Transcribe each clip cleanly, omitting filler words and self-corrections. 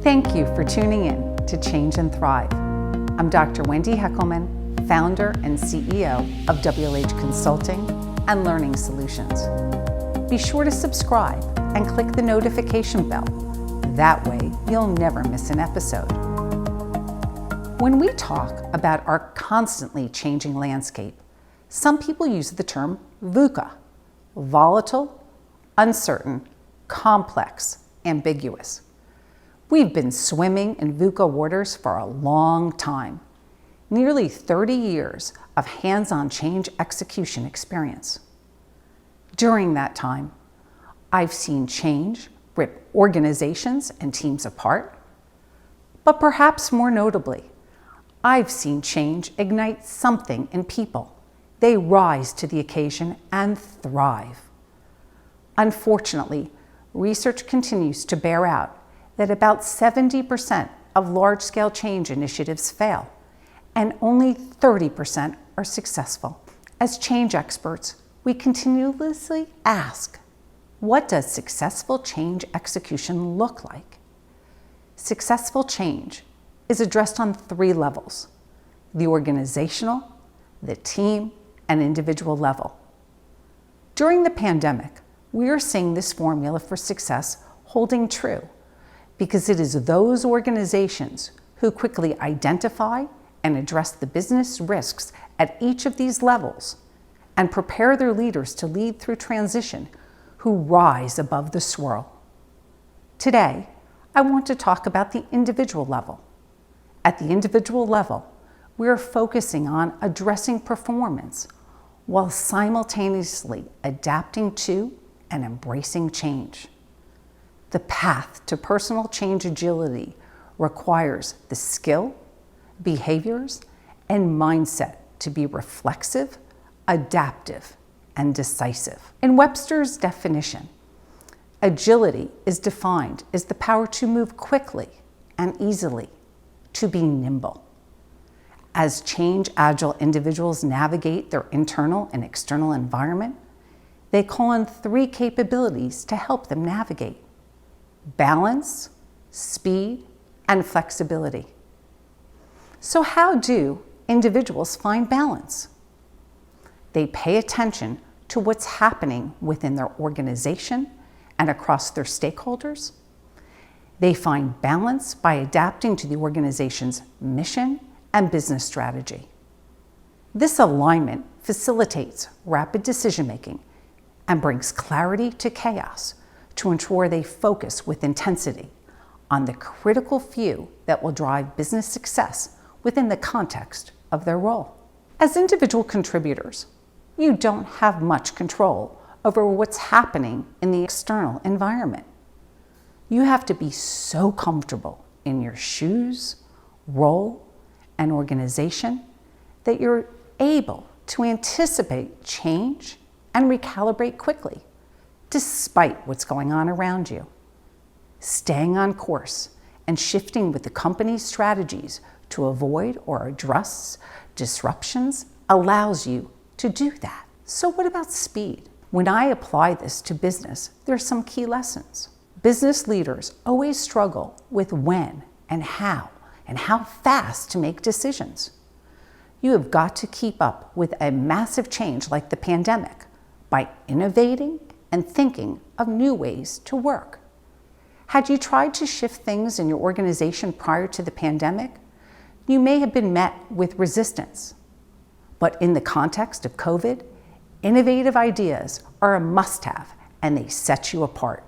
Thank you for tuning in to Change and Thrive. I'm Dr. Wendy Heckelman, founder and CEO of WLH Consulting and Learning Solutions. Be sure to subscribe and click the notification bell. That way, you'll never miss an episode. When we talk about our constantly changing landscape, some people use the term VUCA, volatile, uncertain, complex, ambiguous. We've been swimming in VUCA waters for a long time, nearly 30 years of hands-on change execution experience. During that time, I've seen change rip organizations and teams apart, but perhaps more notably, I've seen change ignite something in people. They rise to the occasion and thrive. Unfortunately, research continues to bear out that about 70% of large-scale change initiatives fail, and only 30% are successful. As change experts, we continuously ask, what does successful change execution look like? Successful change is addressed on 3 levels: the organizational, the team, and individual level. During the pandemic, we are seeing this formula for success holding true, because it is those organizations who quickly identify and address the business risks at each of these levels and prepare their leaders to lead through transition who rise above the swirl. Today, I want to talk about the individual level. At the individual level, we are focusing on addressing performance while simultaneously adapting to and embracing change. The path to personal change agility requires the skill, behaviors, and mindset to be reflexive, adaptive, and decisive. In Webster's definition, agility is defined as the power to move quickly and easily, to be nimble. As change-agile individuals navigate their internal and external environment, they call on 3 capabilities to help them navigate: balance, speed, and flexibility. So how do individuals find balance? They pay attention to what's happening within their organization and across their stakeholders. They find balance by adapting to the organization's mission and business strategy. This alignment facilitates rapid decision-making and brings clarity to chaos to ensure they focus with intensity on the critical few that will drive business success within the context of their role. As individual contributors, you don't have much control over what's happening in the external environment. You have to be so comfortable in your shoes, role, and organization that you're able to anticipate change and recalibrate quickly, despite what's going on around you. Staying on course and shifting with the company's strategies to avoid or address disruptions allows you to do that. So what about speed? When I apply this to business, there are some key lessons. Business leaders always struggle with when and how fast to make decisions. You have got to keep up with a massive change like the pandemic by innovating and thinking of new ways to work. Had you tried to shift things in your organization prior to the pandemic, you may have been met with resistance. But in the context of COVID, innovative ideas are a must-have and they set you apart.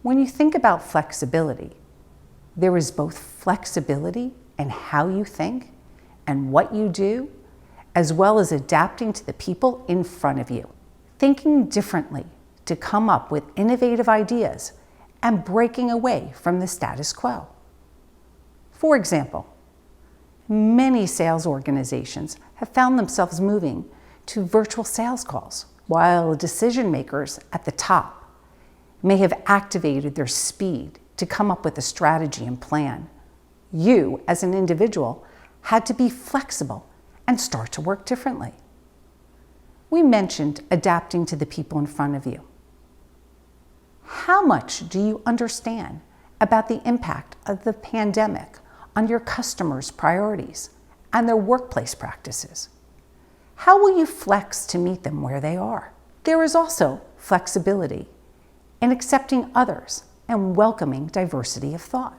When you think about flexibility, there is both flexibility in how you think and what you do, as well as adapting to the people in front of you. Thinking differently to come up with innovative ideas and breaking away from the status quo. For example, many sales organizations have found themselves moving to virtual sales calls, while decision makers at the top may have activated their speed to come up with a strategy and plan. You, as an individual, had to be flexible and start to work differently. We mentioned adapting to the people in front of you. How much do you understand about the impact of the pandemic on your customers' priorities and their workplace practices. How will you flex to meet them where they are? There is also flexibility in accepting others and welcoming diversity of thought.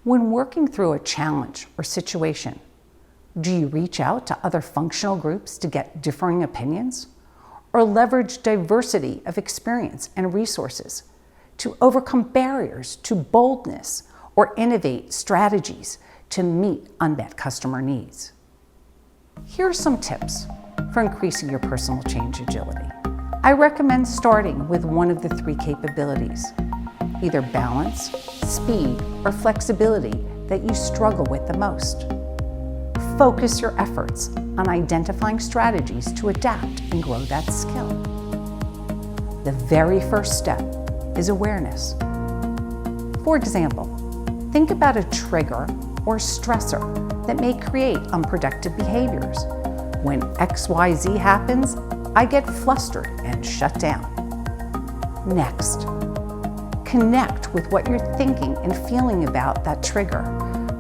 When working through a challenge or situation, do you reach out to other functional groups to get differing opinions, or leverage diversity of experience and resources to overcome barriers to boldness or innovate strategies to meet unmet customer needs? Here are some tips for increasing your personal change agility. I recommend starting with one of the three capabilities, either balance, speed, or flexibility that you struggle with the most. Focus your efforts on identifying strategies to adapt and grow that skill. The very first step is awareness. For example, think about a trigger or stressor that may create unproductive behaviors. When XYZ happens, I get flustered and shut down. Next, connect with what you're thinking and feeling about that trigger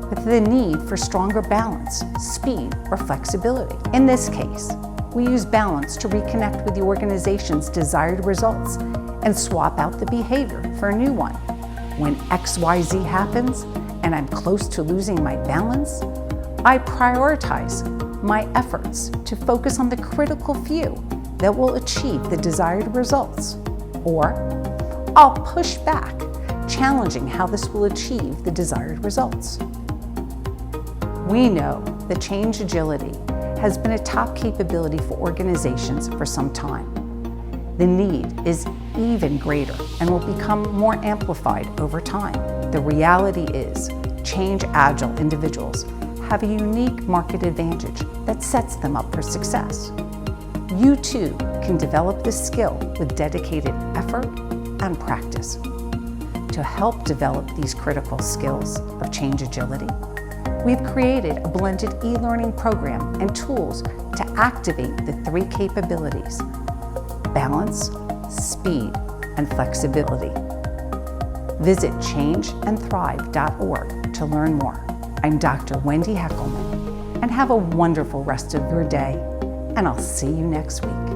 with the need for stronger balance, speed, or flexibility. In this case, we use balance to reconnect with the organization's desired results and swap out the behavior for a new one. When XYZ happens and I'm close to losing my balance, I prioritize my efforts to focus on the critical few that will achieve the desired results. Or I'll push back, challenging how this will achieve the desired results. We know that change agility has been a top capability for organizations for some time. The need is even greater and will become more amplified over time. The reality is, change agile individuals have a unique market advantage that sets them up for success. You too can develop this skill with dedicated effort and practice. To help develop these critical skills of change agility, we've created a blended e-learning program and tools to activate the three capabilities: balance, speed, and flexibility. Visit changeandthrive.org to learn more. I'm Dr. Wendy Heckelman, and have a wonderful rest of your day, and I'll see you next week.